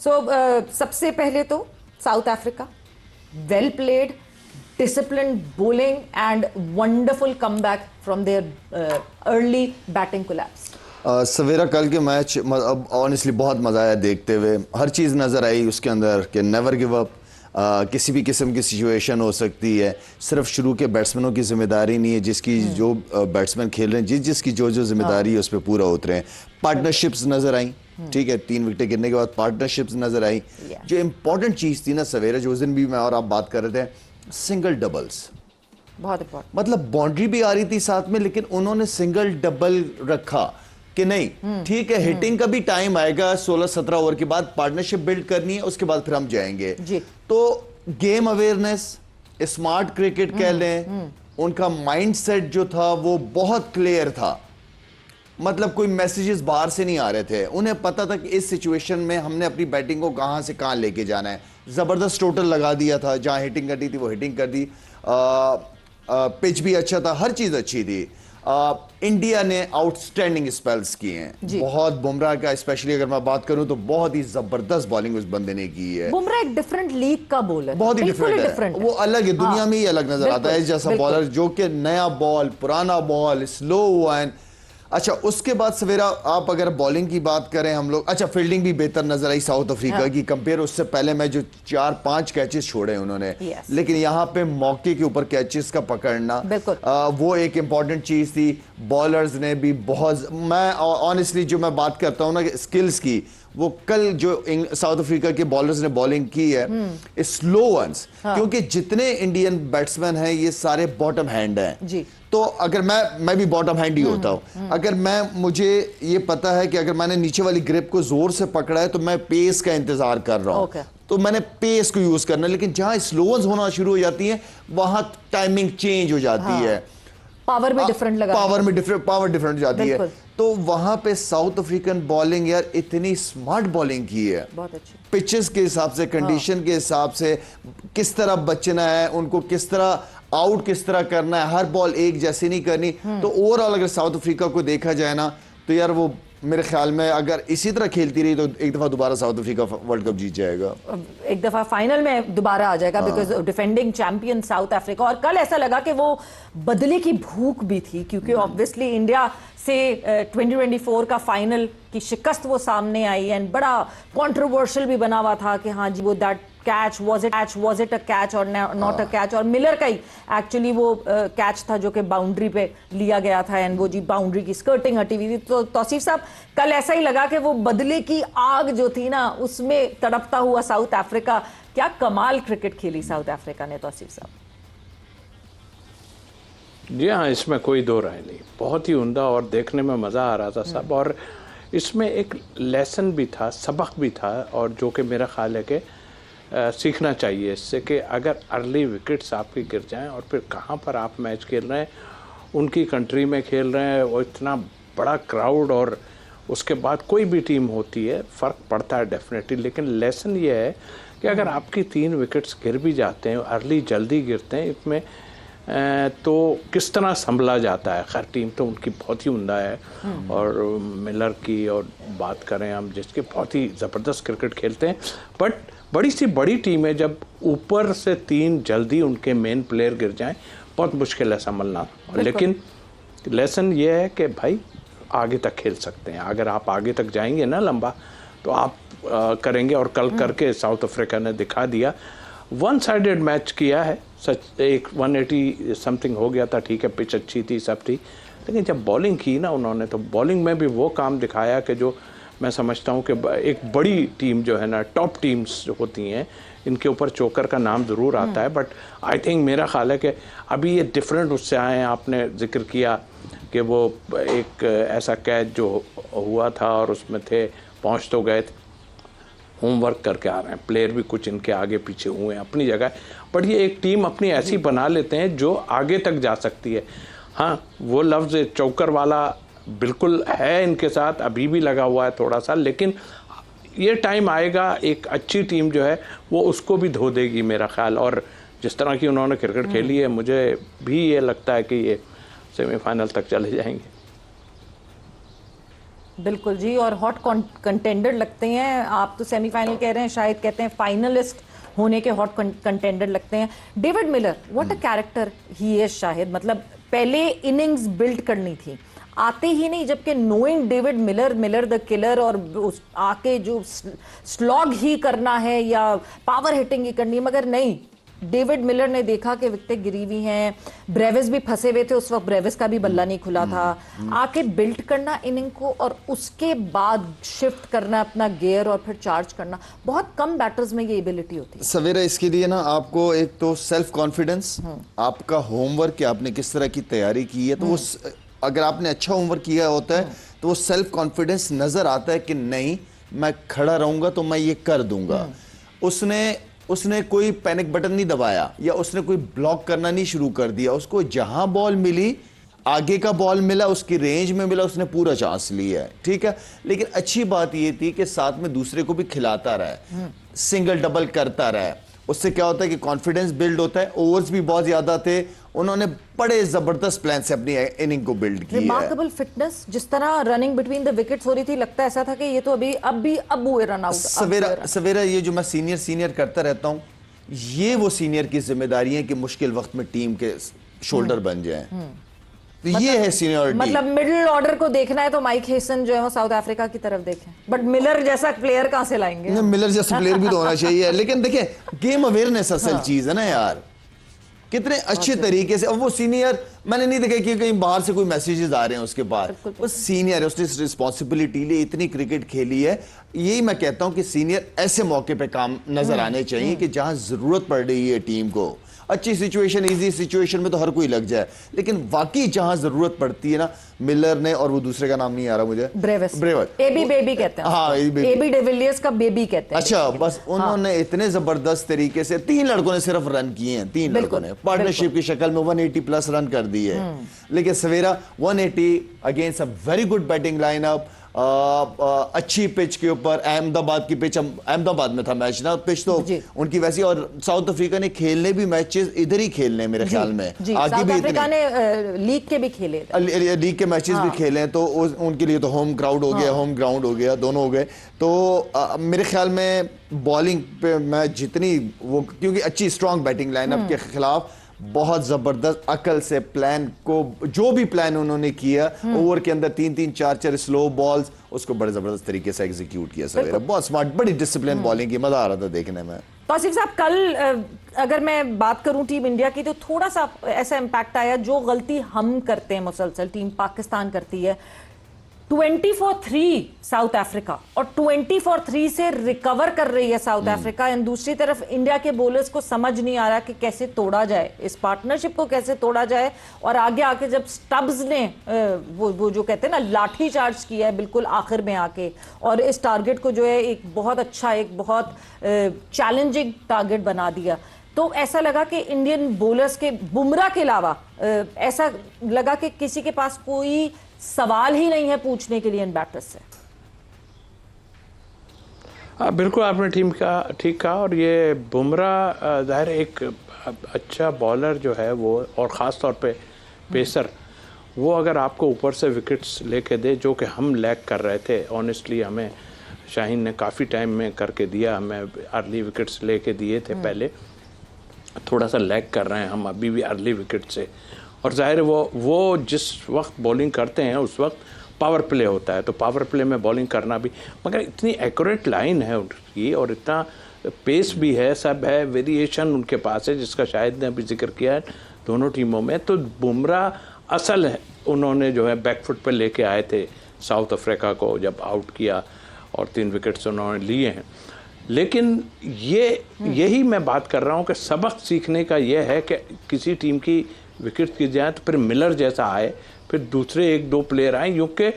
सबसे पहले तो south Africa, well played, disciplined bowling and wonderful comeback from their early batting collapse. सवेरा कल के मैच ऑनेस्टली बहुत मज़ा आया देखते हुए। हर चीज़ नज़र आई उसके अंदर कि नेवर गिव अप। किसी भी किस्म की सिचुएशन हो सकती है, सिर्फ शुरू के बैट्समैनों की जिम्मेदारी नहीं है, जिसकी जो बैट्समैन खेल रहे हैं जिसकी जो जिम्मेदारी है उस पर पूरा उतरे हैं। पार्टनरशिप्स नज़र आई, ठीक है, 3 विकेटें गिरने के बाद पार्टनरशिप्स नज़र आई। जो इम्पोर्टेंट चीज़ थी ना सवेरा, जो उस दिन भी मैं और आप बात कर रहे थे, सिंगल डबल्स बहुत इंपॉर्टेंट। मतलब बाउंड्री भी आ रही थी साथ में, लेकिन उन्होंने सिंगल डबल रखा कि नहीं ठीक है, हिटिंग का भी टाइम आएगा, 16-17 ओवर के बाद पार्टनरशिप बिल्ड करनी है, उसके बाद फिर हम जाएंगे जी। तो गेम अवेयरनेस, स्मार्ट क्रिकेट कह लें, उनका माइंडसेट जो था वो बहुत क्लियर था। मतलब कोई मैसेजेस बाहर से नहीं आ रहे थे, उन्हें पता था कि इस सिचुएशन में हमने अपनी बैटिंग को कहां से कहां लेके जाना है। जबरदस्त टोटल लगा दिया था, जहां हिटिंग करनी थी वो हिटिंग कर दी। पिच भी अच्छा था, हर चीज अच्छी थी। इंडिया ने आउटस्टैंडिंग स्पेल्स किए हैं बहुत। बुमराह का स्पेशली अगर मैं बात करूं तो बहुत ही जबरदस्त बॉलिंग उस बंदे ने की है। बुमराह एक डिफरेंट लीग का बॉलर, बहुत ही डिफरेंट है, वो अलग है, दुनिया में ही अलग नजर आता है जैसा बॉलर, जो कि नया बॉल, पुराना बॉल, स्लो वन। अच्छा, उसके बाद सवेरा आप अगर बॉलिंग की बात करें हम लोग, अच्छा फील्डिंग भी बेहतर नजर आई साउथ अफ्रीका की कंपेयर। उससे पहले मैं जो 4-5 कैचेस छोड़े उन्होंने, लेकिन यहाँ पे मौके के ऊपर कैचेस का पकड़ना वो एक इंपॉर्टेंट चीज थी। बॉलर्स ने भी बहुत, मैं ऑनेस्टली जो मैं बात करता हूँ ना स्किल्स की, वो कल जो साउथ अफ्रीका के बॉलर्स ने बॉलिंग की है स्लो वंस, क्योंकि जितने इंडियन बैट्समैन हैं ये सारे बॉटम हैंड हैं जी। तो अगर मैं भी बॉटम हैंड ही होता हूं, अगर मुझे ये पता है कि अगर मैंने नीचे वाली ग्रिप को जोर से पकड़ा है तो मैं पेस का इंतजार कर रहा हूं, तो मैंने पेस को यूज करना। लेकिन जहां स्लोअर्स होना शुरू हो जाती है वहां टाइमिंग चेंज हो जाती है, पावर में डिफरेंट लगा, पावर डिफरेंट हो जाती है। तो वहां पे साउथ अफ्रीकन बॉलिंग यार इतनी स्मार्ट बॉलिंग की है, बहुत अच्छी पिचेस के हिसाब से, कंडीशन के हिसाब से, किस तरह बचना है उनको, किस तरह आउट किस तरह करना है, हर बॉल एक जैसी नहीं करनी। तो ओवरऑल अगर साउथ अफ्रीका को देखा जाए ना तो यार वो मेरे ख्याल में अगर इसी तरह खेलती रही तो एक दफा दोबारा साउथ अफ्रीका वर्ल्ड कप जीत जाएगा, एक दफा फाइनल में दोबारा आ जाएगा, because defending champion south Africa. और कल ऐसा लगा कि वो बदले की भूख भी थी, क्योंकि ऑब्वियसली इंडिया से 2024 का फाइनल की शिकस्त वो सामने आई, एंड बड़ा कंट्रोवर्शियल भी बना हुआ था कि हाँ जी वो that catch was it a catch और नॉट अ कैच। और मिलर का ही एक्चुअली वो कैच था जो कि बाउंड्री पे लिया गया था, एंड वो जी बाउंड्री की स्कर्टिंग हटी हुई थी। तो तौसीफ साहब कल ऐसा ही लगा कि वो बदले की आग जो थी ना उसमें तड़पता हुआ साउथ अफ्रीका। क्या कमाल क्रिकेट खेली साउथ अफ्रीका ने तौसीफ साहब। जी हाँ, इसमें कोई दो राय नहीं, बहुत ही उम्दा और देखने में मज़ा आ रहा था सब। और इसमें एक लेसन भी था, सबक भी था, और जो कि मेरा ख्याल है कि सीखना चाहिए इससे कि अगर अर्ली विकेट्स आपके गिर जाएं और फिर कहाँ पर आप मैच खेल रहे हैं, उनकी कंट्री में खेल रहे हैं, वो इतना बड़ा क्राउड, और उसके बाद कोई भी टीम होती है फ़र्क पड़ता है डेफिनेटली। लेकिन लेसन ये है कि अगर आपकी 3 विकेट्स गिर भी जाते हैं, अर्ली जल्दी गिरते हैं इसमें, तो किस तरह संभला जाता है। खैर टीम तो उनकी बहुत ही उम्दा है, और मिलर की और बात करें हम जिसके बहुत ही ज़बरदस्त क्रिकेट खेलते हैं, बट बड़ी सी बड़ी टीम है, जब ऊपर से 3 जल्दी उनके मेन प्लेयर गिर जाएं बहुत मुश्किल है संभलना। लेकिन लेसन ये है कि भाई आगे तक खेल सकते हैं, अगर आप आगे तक जाएंगे ना लंबा तो आप करेंगे, और कल करके साउथ अफ्रीका ने दिखा दिया। वन साइडेड मैच किया है सच, एक 180 समथिंग हो गया था, ठीक है, पिच अच्छी थी, सब थी, लेकिन जब बॉलिंग की ना उन्होंने तो बॉलिंग में भी वो काम दिखाया कि जो मैं समझता हूँ कि एक बड़ी टीम जो है ना, टॉप टीम्स जो होती हैं, इनके ऊपर चोकर का नाम ज़रूर आता है, बट आई थिंक मेरा ख्याल है कि अभी ये डिफरेंट उससे आए हैं। आपने जिक्र किया कि वो एक ऐसा कैच जो हुआ था और उसमें थे, पहुँच तो गए थे, होमवर्क करके आ रहे हैं, प्लेयर भी कुछ इनके आगे पीछे हुए हैं अपनी जगह, बट ये एक टीम अपनी ऐसी बना लेते हैं जो आगे तक जा सकती है। हाँ, वो लफ्ज़ चौकर वाला बिल्कुल है इनके साथ, अभी भी लगा हुआ है थोड़ा सा, लेकिन ये टाइम आएगा एक अच्छी टीम जो है वो उसको भी धो देगी मेरा ख्याल। और जिस तरह की उन्होंने क्रिकेट खेली है, मुझे भी ये लगता है कि ये सेमीफाइनल तक चले जाएंगे। बिल्कुल जी, और हॉट कंटेंडर लगते हैं। आप तो सेमीफाइनल कह रहे हैं, शायद कहते हैं फाइनलिस्ट होने के हॉट कंटेंडर लगते हैं। David Miller, what a character he is Shahid, मतलब पहले इनिंग्स बिल्ड करनी थी, आते ही नहीं, जबकि knowing David Miller the killer, और आके जो स्लॉग ही करना है या पावर हिटिंग ही करनी है, मगर नहीं, डेविड मिलर ने देखा कि विकेटें गिरी हुई हैं, ब्रेविस भी फंसे हुए थे उस वक्त, ब्रेविस का भी बल्ला नहीं खुला था, आके बिल्ड करना इनिंग को और उसके बाद शिफ्ट करना अपना गियर और फिर चार्ज करना, बहुत कम बैटर्स में ये एबिलिटी होती है। सवेरा इसके लिए ना आपको एक तो सेल्फ कॉन्फिडेंस, आपका होमवर्क कि आपने किस तरह की तैयारी की है, तो वो अगर आपने अच्छा होमवर्क किया होता है तो वो सेल्फ कॉन्फिडेंस नजर आता है कि नहीं, मैं खड़ा रहूंगा तो मैं ये कर दूंगा। उसने कोई पैनिक बटन नहीं दबाया या उसने कोई ब्लॉक करना नहीं शुरू कर दिया। उसको जहां बॉल मिली, आगे का बॉल मिला, उसकी रेंज में मिला, उसने पूरा चांस लिया है, ठीक है। लेकिन अच्छी बात ये थी कि साथ में दूसरे को भी खिलाता रहा, सिंगल डबल करता रहा। उससे क्या होता है कि कॉन्फिडेंस बिल्ड होता है। ओवर्स भी बहुत ज्यादा थे, उन्होंने बड़े जबरदस्त प्लान से अपनी इनिंग को बिल्ड किया है। रिमार्केबल फिटनेस, जिस तरह रनिंग बिटवीन द विकेट्स हो रही थी, लगता ऐसा था कि ये तो अब हुए रन आउट। सवेरा ये जो मैं सीनियर करता रहता हूं, ये वो सीनियर की जिम्मेदारी है कि मुश्किल वक्त में टीम के शोल्डर बन जाएं। तो ये है सीनियरिटी। मतलब मिडिल ऑर्डर को देखना है तो माइक हेसन जो है वो साउथ अफ्रीका की तरफ देखें, बट मिलर जैसा प्लेयर कहां से लाएंगे? मिलर जैसा प्लेयर भी तो होना चाहिए। लेकिन देखिए, गेम अवेयरनेस असल चीज है ना यार, कितने अच्छे तरीके से। अब वो सीनियर, मैंने नहीं देखा कि कहीं बाहर से कोई मैसेजेस आ रहे हैं उसके बाद। वो सीनियर है, उसने रिस्पॉन्सिबिलिटी ली, इतनी क्रिकेट खेली है। यही मैं कहता हूं कि सीनियर ऐसे मौके पे काम नजर आने चाहिए कि जहां जरूरत पड़ रही है टीम को। अच्छी सिचुएशन, इजी सिचुएशन में तो हर कोई लग जाए, लेकिन वाकई जहां जरूरत पड़ती है ना, मिलर ने, और वो दूसरे का नाम नहीं आ रहा मुझे, ब्रेविस एबी बेबी कहते हैं। हाँ, एबी डिविलियर्स का बेबी कहते हैं। अच्छा, बस उन्होंने इतने जबरदस्त तरीके से 3 लड़कों ने सिर्फ रन किए हैं, 3 लड़कों ने पार्टनरशिप की शक्ल में 180 प्लस रन कर दिए। लेकिन सवेरा 180 against a very good batting lineup, अच्छी पिच के ऊपर, अहमदाबाद की पिच, अहमदाबाद में था मैच ना, पिच तो उनकी वैसी, और साउथ अफ्रीका ने खेलने भी मैचेस इधर ही खेलने मेरे ख्याल में, आगे भी अफ्रीका ने लीग के भी खेले, लीग के मैचेस भी खेले, तो उनके लिए तो होम क्राउड हो गया, होम ग्राउंड हो गया, दोनों हो गए। तो मेरे ख्याल में बॉलिंग पे मैं जितनी वो, क्योंकि अच्छी स्ट्रॉन्ग बैटिंग लाइनअप के खिलाफ बहुत जबरदस्त अकल से प्लान को, जो भी प्लान उन्होंने किया, ओवर के अंदर 3-3 4-4 स्लो बॉल्स, उसको बड़े जबरदस्त तरीके से एग्जीक्यूट किया सवेरा। बहुत स्मार्ट, बड़ी डिसिप्लिन बॉलिंग की, मजा आ रहा था देखने में। तौसीफ साहब, कल अगर मैं बात करूं टीम इंडिया की, तो थोड़ा सा ऐसा इंपैक्ट आया, जो गलती हम करते हैं मुसलसल, टीम पाकिस्तान करती है, 20 for 3 साउथ अफ्रीका, और 20 for 3 से रिकवर कर रही है साउथ अफ्रीका। एंड दूसरी तरफ इंडिया के बॉलर्स को समझ नहीं आ रहा कि कैसे तोड़ा जाए, इस पार्टनरशिप को कैसे तोड़ा जाए। और आगे आके जब स्टब्स ने वो जो कहते हैं ना, लाठी चार्ज किया है बिल्कुल आखिर में आके, और इस टारगेट को जो है एक बहुत अच्छा, एक बहुत चैलेंजिंग टारगेट बना दिया, तो ऐसा लगा कि इंडियन बॉलर्स के, बुमराह के अलावा ऐसा लगा कि किसी के पास कोई सवाल ही नहीं है पूछने के लिए इन बैटर्स से। हाँ, बिल्कुल आपने टीम का ठीक कहा। और ये बुमराह ज़ाहिर एक अच्छा बॉलर जो है वो, और ख़ास तौर पे पेसर, वो अगर आपको ऊपर से विकेट्स लेके दे, जो कि हम लैग कर रहे थे ऑनेस्टली, हमें शाहीन ने काफ़ी टाइम में करके दिया, हमें अर्ली विकेट्स लेके दिए थे, पहले थोड़ा सा लैग कर रहे हैं हम अभी भी अर्ली विकेट से। और ज़ाहिर वो जिस वक्त बॉलिंग करते हैं उस वक्त पावर प्ले होता है, तो पावर प्ले में बॉलिंग करना भी, मगर इतनी एक्यूरेट लाइन है उनकी और इतना पेस भी है, सब है, वेरिएशन उनके पास है, जिसका शायद ने अभी जिक्र किया है दोनों टीमों में। तो बुमराह असल है, उन्होंने जो है बैकफुट पर लेके आए थे साउथ अफ्रीका को जब आउट किया, और 3 विकेट्स उन्होंने लिए हैं। लेकिन यही मैं बात कर रहा हूँ कि सबक सीखने का यह है कि किसी टीम की विकेट की जाए तो फिर मिलर जैसा आए, फिर दूसरे 1-2 प्लेयर आए, क्योंकि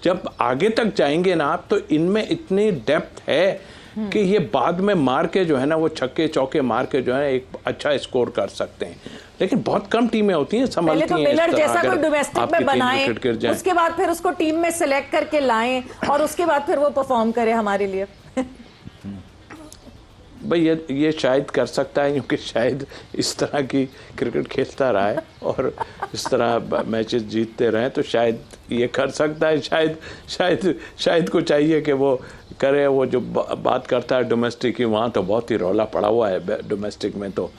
जब आगे तक जाएंगे ना आप, तो इनमें इतनी डेप्थ है कि ये बाद में मार के जो है ना, वो छक्के चौके मार के जो है एक अच्छा स्कोर कर सकते हैं। लेकिन बहुत कम टीमें होती हैं संभलती हैं। मिलर जैसा कोई डोमेस्टिक में बनाएं, उसके बाद फिर उसको टीम में सिलेक्ट करके लाएं, और उसके बाद फिर वो परफॉर्म करे हमारे लिए। भाई ये शायद कर सकता है, क्योंकि शायद इस तरह की क्रिकेट खेलता रहा है और इस तरह मैचेस जीतते रहे, तो शायद ये कर सकता है। शायद को चाहिए कि वो करे। वो जो बात करता है डोमेस्टिक की, वहाँ तो बहुत ही रौला पड़ा हुआ है डोमेस्टिक में तो।